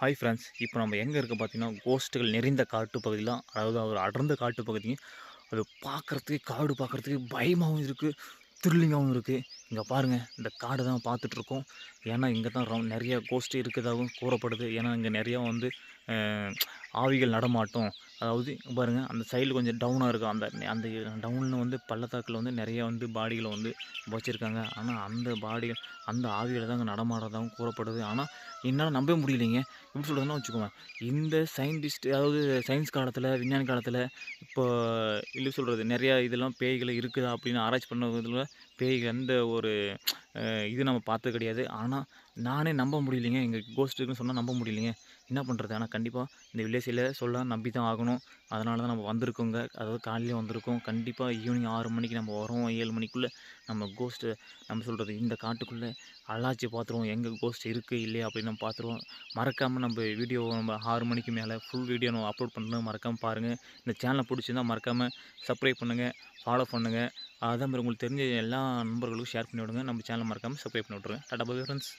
Hi friends, இப்போ நம்ம எங்கே இருக்க பார்த்தீங்கன்னா, கோஸ்ட்டுகள் நிறைந்த காட்டு பகுதியில், அதாவது ஒரு அடர்ந்த காட்டு பகுதி. அது பார்க்குறதுக்கு காடு பார்க்குறதுக்கு பயமாகவும் இருக்குது, த்ரில்லிங்காகவும் இருக்குது. இங்கே பாருங்கள், இந்த காடு தான் பார்த்துட்ருக்கோம். ஏன்னா இங்கே தான் நிறைய கோஸ்ட் இருக்கிறதாகவும் கூறப்படுது. ஏன்னா இங்கே நிறையா வந்து அஹ், ஆவிகள் நடமாட்டம். அதாவது பாருங்கள், அந்த சைடில் கொஞ்சம் டவுனாக இருக்கும். அந்த அந்த டவுனில் வந்து பள்ளத்தாக்கில் வந்து நிறைய வந்து பாடிகளை வந்து வச்சுருக்காங்க. ஆனால் அந்த பாடிகள், அந்த ஆவிகளை தான் அங்கே நடமாடுறதாகவும் கூறப்படுது. ஆனால் என்னால் நம்ப முடியலைங்க. எப்படி சொல்கிறதுன்னா வச்சுக்கோங்க, இந்த சயின்டிஸ்ட், அதாவது சயின்ஸ் காலத்தில், விஞ்ஞான காலத்தில், இப்போ எப்படி சொல்கிறது, நிறையா இதெல்லாம் பேய்கள் இருக்குதா அப்படின்னு ஆராய்ச்சி பண்ணதில் பேய்கள் எந்த ஒரு இது நம்ம பார்த்தது கிடையாது. ஆனால் நானே நம்ப முடியலைங்க. எங்கள் கோஸ்ட் இருக்குன்னு சொன்னால் நம்ப முடியலைங்க. என்ன பண்ணுறது? ஆனால் கண்டிப்பாக இந்த வில்லேஜில் சொல்ல நம்பி தான் ஆகணும். அதனால தான் நம்ம வந்திருக்கோங்க. அதாவது காலையிலே வந்திருக்கோம். கண்டிப்பாக ஈவினிங் 6 மணிக்கு நம்ம வரோம். 7 மணிக்குள்ளே நம்ம கோஸ்ட்டு, நம்ம சொல்கிறது, இந்த காட்டுக்குள்ளே அலாச்சி பார்த்துருவோம். எங்கே கோஸ்ட் இருக்குது இல்லையா அப்படின்னு நம்ம பார்த்துருவோம். மறக்காமல் நம்ம வீடியோ நம்ம 6 மணிக்கு மேலே ஃபுல் வீடியோ நம்ம அப்லோட் பண்ணுறோம். மறக்காமல் பாருங்கள். இந்த சேனலை பிடிச்சிருந்தா மறக்காமல் சப்ஸ்கிரைப் பண்ணுங்கள், ஃபாலோ பண்ணுங்கள். அதே மாதிரி உங்களுக்கு தெரிஞ்ச எல்லா நண்பர்களுக்கும் ஷேர் பண்ணி விடுங்க. நம்ம சேனலை மறக்காமல் சப்ஸ்கிரைப் பண்ணி விட்ருங்க. Tata bye friends.